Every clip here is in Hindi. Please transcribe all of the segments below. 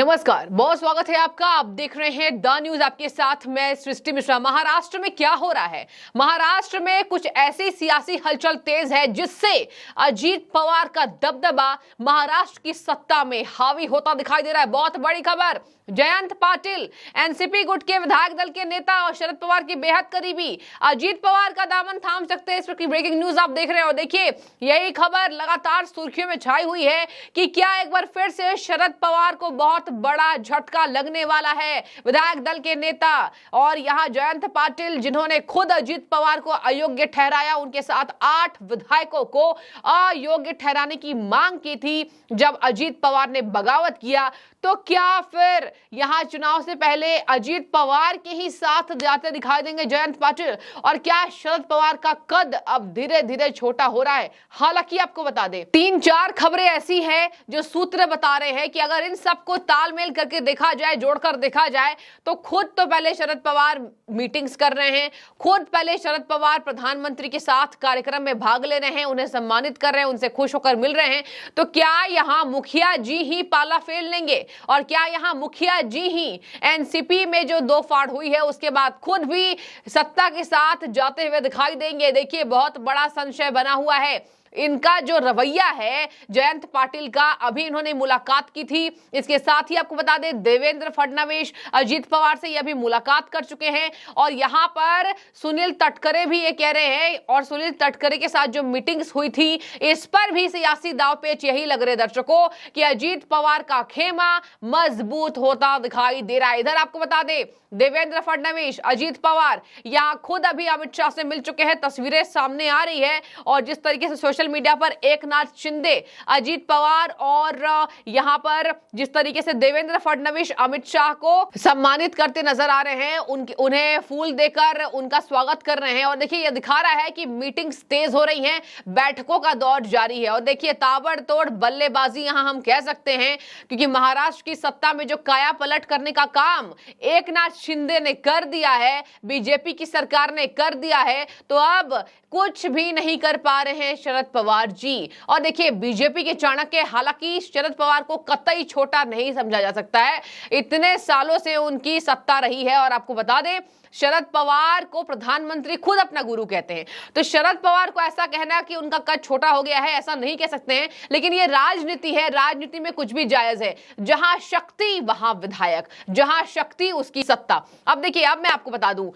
नमस्कार, बहुत स्वागत है आपका। आप देख रहे हैं द न्यूज, आपके साथ मैं सृष्टि मिश्रा। महाराष्ट्र में क्या हो रहा है? महाराष्ट्र में कुछ ऐसी सियासी हलचल तेज है जिससे अजीत पवार का दबदबा महाराष्ट्र की सत्ता में हावी होता दिखाई दे रहा है। बहुत बड़ी खबर, जयंत पाटिल एनसीपी गुट के विधायक दल के नेता और शरद पवार की बेहद करीबी अजीत पवार का दामन थाम सकते हैं। इस वक्त की ब्रेकिंग न्यूज आप देख रहे हो। देखिए, यही खबर लगातार सुर्खियों में छाई हुई है कि क्या एक बार फिर से शरद पवार को बहुत बड़ा झटका लगने वाला है। विधायक दल के नेता और यहां जयंत पाटिल, जिन्होंने खुद अजीत पवार को अयोग्य ठहराया, उनके साथ 8 विधायकों को अयोग्य ठहराने की मांग की थी जब अजीत पवार ने बगावत किया। तो क्या फिर यहां चुनाव से पहले अजीत पवार के ही साथ जाते दिखाई देंगे जयंत पाटिल? और क्या शरद पवार का कद अब धीरे धीरे छोटा हो रहा है? हालांकि आपको बता दें, 3-4 खबरें ऐसी हैं जो सूत्र बता रहे हैं कि अगर इन सबको तालमेल करके देखा जाए, जोड़कर देखा जाए, तो खुद तो पहले शरद पवार मीटिंग्स कर रहे हैं, खुद पहले शरद पवार प्रधानमंत्री के साथ कार्यक्रम में भाग ले रहे हैं, उन्हें सम्मानित कर रहे हैं, उनसे खुश होकर मिल रहे हैं। तो क्या यहां मुखिया जी ही पाला फेर लेंगे? और क्या यहां मुखिया जी ही एनसीपी में जो 2 फाड़ हुई है उसके बाद खुद भी सत्ता के साथ जाते हुए दिखाई देंगे? देखिए, बहुत बड़ा संशय बना हुआ है। इनका जो रवैया है जयंत पाटिल का, अभी इन्होंने मुलाकात की थी। इसके साथ ही आपको बता दें, देवेंद्र फडणवीस अजीत पवार से ये अभी मुलाकात कर चुके हैं और यहां पर सुनील तटकरे भी ये कह रहे हैं, और सुनील तटकरे के साथ जो मीटिंग्स हुई थी इस पर भी सियासी दावपेच यही लग रहे दर्शकों कि अजीत पवार का खेमा मजबूत होता दिखाई दे रहा है। इधर आपको बता दें, देवेंद्र फडणवीस, अजीत पवार यहां खुद अभी अमित शाह से मिल चुके हैं। तस्वीरें सामने आ रही है और जिस तरीके से सोशल मीडिया पर एकनाथ शिंदे, अजीत पवार और यहां पर जिस तरीके से देवेंद्र फडणवीस अमित शाह को सम्मानित करते नजर आ रहे हैं, उन्हें फूल देकर उनका स्वागत कर रहे हैं। और देखिए, यह दिखा रहा है कि मीटिंग्स तेज हो रही हैं, बैठकों का दौर जारी है। और देखिए, ताबड़तोड़ बल्लेबाजी यहां हम कह सकते हैं, क्योंकि महाराष्ट्र की सत्ता में जो काया पलट करने का काम एकनाथ शिंदे ने कर दिया है, बीजेपी की सरकार ने कर दिया है, तो अब कुछ भी नहीं कर पा रहे हैं शरद पवार जी। और देखिए, बीजेपी के चाणक्य, हालांकि शरद पवार को कतई छोटा नहीं समझा जा सकता है, इतने सालों से उनकी सत्ता रही है। और आपको बता दें, शरद पवार को प्रधानमंत्री खुद अपना गुरु कहते हैं। तो शरद पवार को ऐसा कहना कि उनका कद छोटा हो गया है, ऐसा नहीं कह सकते हैं। लेकिन ये राजनीति है, राजनीति में कुछ भी जायज है। जहां शक्ति वहां विधायक, जहां शक्ति उसकी सत्ता। अब देखिए, अब मैं आपको बता दूं,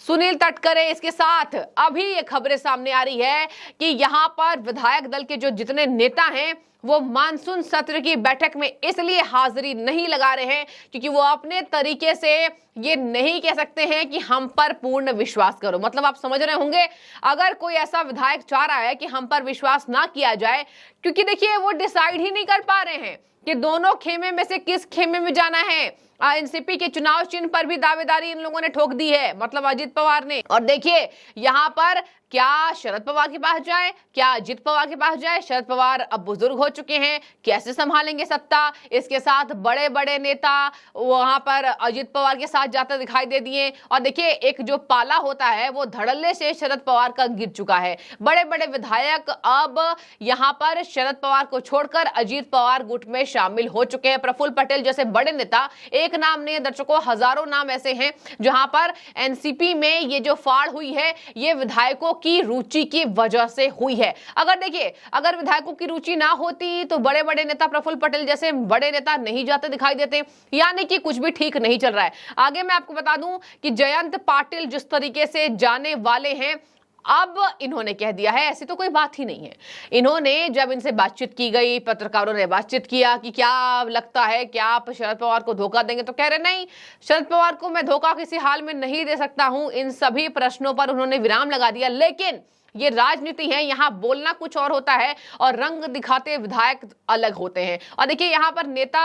सुनील तटकरे, इसके साथ अभी ये खबरें सामने आ रही है कि यहां पर विधायक दल के जो जितने नेता हैं वो मानसून सत्र की बैठक में इसलिए हाजिरी नहीं लगा रहे हैं क्योंकि वो अपने तरीके से ये नहीं कह सकते हैं कि हम पर पूर्ण विश्वास करो। मतलब आप समझ रहे होंगे, अगर कोई ऐसा विधायक चाह रहा है कि हम पर विश्वास ना किया जाए, क्योंकि देखिए वो डिसाइड ही नहीं कर पा रहे हैं कि दोनों खेमे में से किस खेमे में जाना है। एनसीपी के चुनाव चिन्ह पर भी दावेदारी इन लोगों ने ठोक दी है, मतलब अजीत पवार ने। और देखिए, यहां पर क्या शरद पवार के पास जाए, क्या अजीत पवार के पास जाए? शरद पवार अब बुजुर्ग हो चुके हैं, कैसे संभालेंगे सत्ता? इसके साथ बड़े बड़े नेता वहां पर अजीत पवार के साथ जाते दिखाई दे दिए। और देखिए, एक जो पाला होता है वो धड़ल्ले से शरद पवार का गिर चुका है। बड़े बड़े विधायक अब यहां पर शरद पवार को छोड़कर अजीत पवार गुट में शामिल हो चुके हैं। प्रफुल्ल पटेल जैसे बड़े नेता, एक नाम नहीं दर्शकों, हजारों नाम ऐसे हैं जहां पर एनसीपी में ये जो फाड़ हुई है ये विधायकों की रुचि की वजह से हुई है। अगर देखिए, अगर विधायकों की रुचि ना होती तो बड़े बड़े नेता, प्रफुल्ल पटेल जैसे बड़े नेता नहीं जाते दिखाई देते, यानी कि कुछ भी ठीक नहीं चल रहा है। आगे मैं आपको बता दूं कि जयंत पाटिल जिस तरीके से जाने वाले हैं, अब इन्होंने कह दिया है, ऐसी तो कोई बात ही नहीं है। इन्होंने जब इनसे बातचीत की गई, पत्रकारों ने बातचीत किया कि क्या लगता है, क्या आप शरद पवार को धोखा देंगे? तो कह रहे नहीं, शरद पवार को मैं धोखा किसी हाल में नहीं दे सकता हूं। इन सभी प्रश्नों पर उन्होंने विराम लगा दिया। लेकिन ये राजनीति है, यहाँ बोलना कुछ और होता है और रंग दिखाते विधायक अलग होते हैं। और देखिए, यहाँ पर नेता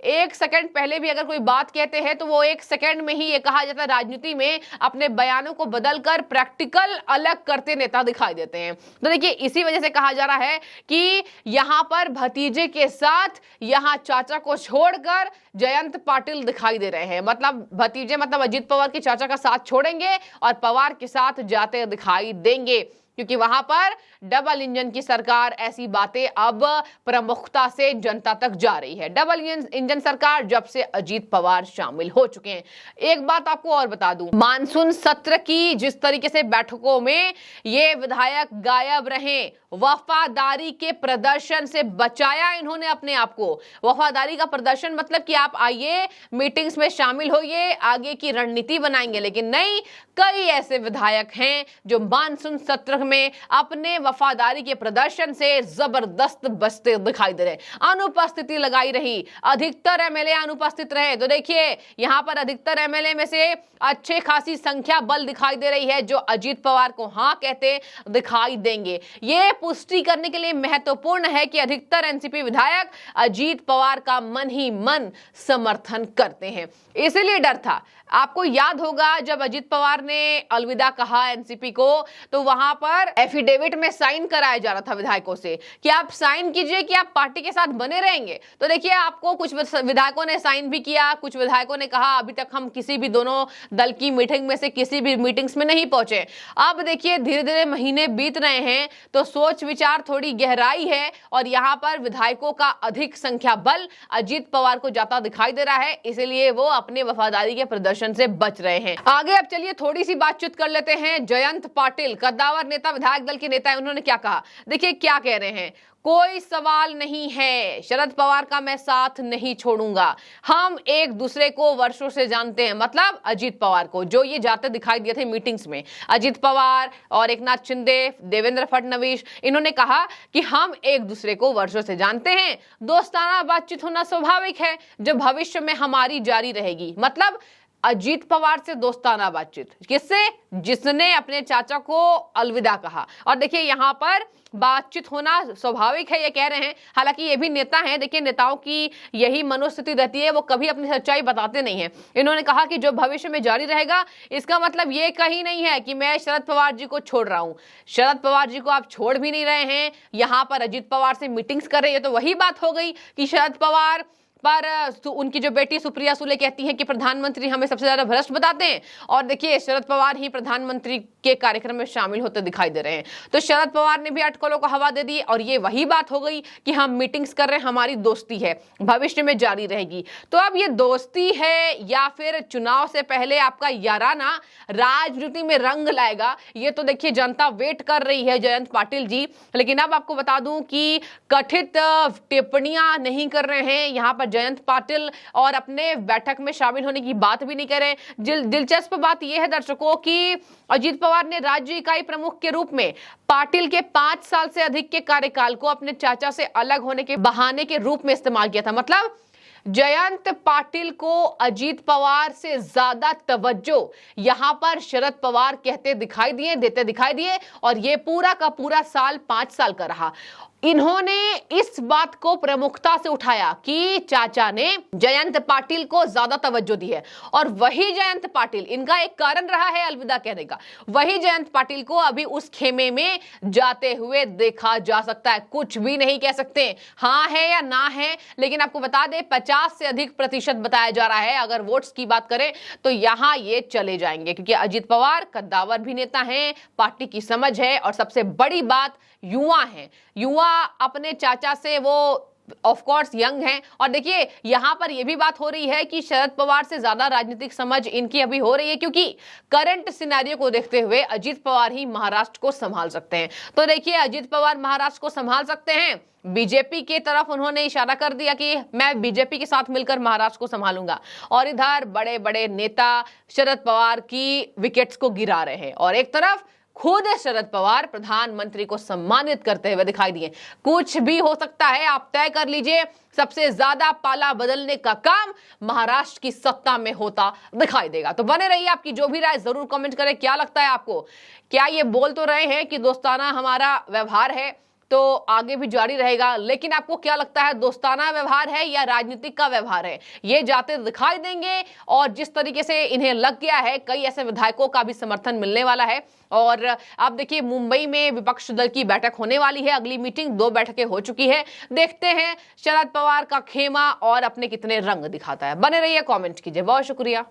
1 सेकंड पहले भी अगर कोई बात कहते हैं तो वो 1 सेकंड में ही, ये कहा जाता है राजनीति में, अपने बयानों को बदलकर प्रैक्टिकल अलग करते नेता दिखाई देते हैं। तो देखिए, इसी वजह से कहा जा रहा है कि यहाँ पर भतीजे के साथ यहाँ चाचा को छोड़कर जयंत पाटिल दिखाई दे रहे हैं। मतलब भतीजे, मतलब अजीत पवार के चाचा का साथ छोड़ेंगे और पवार के साथ जाते दिखाई देंगे। क्योंकि वहां पर डबल इंजन की सरकार, ऐसी बातें अब प्रमुखता से जनता तक जा रही है। डबल इंजन सरकार जब से अजीत पवार शामिल हो चुके हैं। एक बात आपको और बता दूं, मानसून सत्र की जिस तरीके से बैठकों में ये विधायक गायब रहे, वफादारी के प्रदर्शन से बचाया इन्होंने अपने आप को। वफादारी का प्रदर्शन मतलब कि आप आइए, मीटिंग्स में शामिल होइए, आगे की रणनीति बनाएंगे, लेकिन नहीं, कई ऐसे विधायक हैं जो मानसून सत्र में अपने वफादारी के प्रदर्शन से जबरदस्त बचते दिखाई दे रहे। अनुपस्थिति लगाई रही, अधिकतर एमएलए अनुपस्थित रहे। तो देखिए यहां पर अधिकतर एमएलए में से अच्छे खासी संख्या बल दिखाई दे रही है जो अजीत पवार को हां कहते दिखाई देंगे। ये पुष्टि करने के लिए महत्वपूर्ण है कि अधिकतर एनसीपी विधायक अजीत पवार का मन ही मन समर्थन करते हैं। इसीलिए डर था। आपको याद होगा जब अजीत पवार ने अलविदा कहा एनसीपी को, तो वहां पर एफिडेविट में साइन कराया जा रहा था विधायकों से कि आप साइन कीजिए कि आप पार्टी के साथ बने रहेंगे। तो देखिए आपको कुछ विधायकों ने साइन भी किया, कुछ विधायकों ने कहा अभी तक हम किसी भी दोनों दल की मीटिंग में से किसी भी मीटिंग्स में नहीं पहुंचे। अब देखिए धीरे धीरे महीने बीत रहे हैं तो सोच विचार थोड़ी गहराई है और यहाँ पर विधायकों का अधिक संख्या बल अजीत पवार को जाता दिखाई दे रहा है, इसीलिए वो अपने वफादारी के प्रदर्शन से बच रहे हैं। आगे अब चलिए थोड़ी सी बातचीत कर लेते हैं। जयंत पाटिल, कद्दावर नेता, विधायक दल के नेता है, उन्होंने क्या कहा, देखिए क्या कह रहे हैं। कोई सवाल नहीं है, शरद पवार का मैं साथ नहीं छोड़ूंगा। हम एक दूसरे को वर्षों से जानते हैं, मतलब अजीत पवार को, जो ये जाते दिखाई दिए थे मीटिंग्स में। अजीत पवार और एकनाथ शिंदे, देवेंद्र फडणवीस, इन्होंने कहा कि हम एक दूसरे को वर्षों से जानते हैं, दोस्ताना बातचीत होना स्वाभाविक है जो भविष्य में हमारी जारी रहेगी। मतलब अजीत पवार से दोस्ताना बातचीत किससे, जिसने अपने चाचा को अलविदा कहा। और देखिए यहाँ पर बातचीत होना स्वाभाविक है ये कह रहे हैं। हालांकि ये भी नेता हैं, देखिए नेताओं की यही मनोस्थिति रहती है, वो कभी अपनी सच्चाई बताते नहीं हैं। इन्होंने कहा कि जो भविष्य में जारी रहेगा, इसका मतलब ये कहीं नहीं है कि मैं शरद पवार जी को छोड़ रहा हूं। शरद पवार जी को आप छोड़ भी नहीं रहे हैं, यहाँ पर अजीत पवार से मीटिंग्स कर रहे हैं। तो वही बात हो गई कि शरद पवार पर उनकी जो बेटी सुप्रिया सुले कहती हैं कि प्रधानमंत्री हमें सबसे ज्यादा भ्रष्ट बताते हैं, और देखिए शरद पवार ही प्रधानमंत्री के कार्यक्रम में शामिल होते दिखाई दे रहे हैं। तो शरद पवार ने भी अटकलों को हवा दे दी और ये वही बात हो गई कि हम मीटिंग्स कर रहे हैं, हमारी दोस्ती है, भविष्य में जारी रहेगी। तो अब ये दोस्ती है या फिर चुनाव से पहले आपका याराना राजनीति में रंग लाएगा, ये तो देखिए जनता वेट कर रही है जयंत पाटिल जी। लेकिन अब आपको बता दूं कि कथित टिप्पणियां नहीं कर रहे हैं यहाँ पर जयंत पाटिल, और अपने बैठक में शामिल होने की बात भी नहीं करें। दिलचस्प बात यह है दर्शकों कि अजीत पवार ने राज्य इकाई प्रमुख के रूप में पाटिल के 5 साल से अधिक के कार्यकाल को अपने चाचा से अलग होने के बहाने के रूप में इस्तेमाल किया था। मतलब जयंत पाटिल को अजीत पवार से ज्यादा तवज्जो यहां पर शरद पवार देते दिखाई दिए, और ये पूरा का पूरा साल 5 साल का रहा। इन्होंने इस बात को प्रमुखता से उठाया कि चाचा ने जयंत पाटिल को ज्यादा तवज्जो दी है, और वही जयंत पाटिल, इनका एक कारण रहा है अलविदा कहने का, वही जयंत पाटिल को अभी उस खेमे में जाते हुए देखा जा सकता है। कुछ भी नहीं कह सकते हाँ है या ना है, लेकिन आपको बता दें 50 से अधिक प्रतिशत बताया जा रहा है। अगर वोट्स की बात करें तो यहां ये चले जाएंगे, क्योंकि अजीत पवार कद्दावर भी नेता हैं, पार्टी की समझ है, और सबसे बड़ी बात युवा है। युवा अपने चाचा से वो ऑफ कोर्स यंग हैं, और देखिए यहां पर यह भी बात हो रही है कि शरद पवार से ज्यादा राजनीतिक समझ इनकी अभी हो रही है, क्योंकि करंट सिनेरियो को देखते हुए अजीत पवार ही महाराष्ट्र को संभाल सकते हैं। तो देखिए अजीत पवार महाराष्ट्र को संभाल सकते हैं, बीजेपी की तरफ उन्होंने इशारा कर दिया कि मैं बीजेपी के साथ मिलकर महाराष्ट्र को संभालूंगा, और इधर बड़े बड़े नेता शरद पवार की विकेट्स को गिरा रहे हैं, और एक तरफ खुद शरद पवार प्रधानमंत्री को सम्मानित करते हुए दिखाई दिए। कुछ भी हो सकता है, आप तय कर लीजिए, सबसे ज्यादा पाला बदलने का काम महाराष्ट्र की सत्ता में होता दिखाई देगा। तो बने रहिए, आपकी जो भी राय जरूर कमेंट करें। क्या लगता है आपको, क्या ये बोल तो रहे हैं कि दोस्ताना हमारा व्यवहार है तो आगे भी जारी रहेगा, लेकिन आपको क्या लगता है दोस्ताना व्यवहार है या राजनीतिक का व्यवहार है, ये जाते दिखाई देंगे। और जिस तरीके से इन्हें लग गया है, कई ऐसे विधायकों का भी समर्थन मिलने वाला है। और आप देखिए मुंबई में विपक्ष दल की बैठक होने वाली है, अगली मीटिंग 2 बैठकें हो चुकी है। देखते हैं शरद पवार का खेमा और अपने कितने रंग दिखाता है। बने रहिए, कमेंट कीजिए। बहुत शुक्रिया।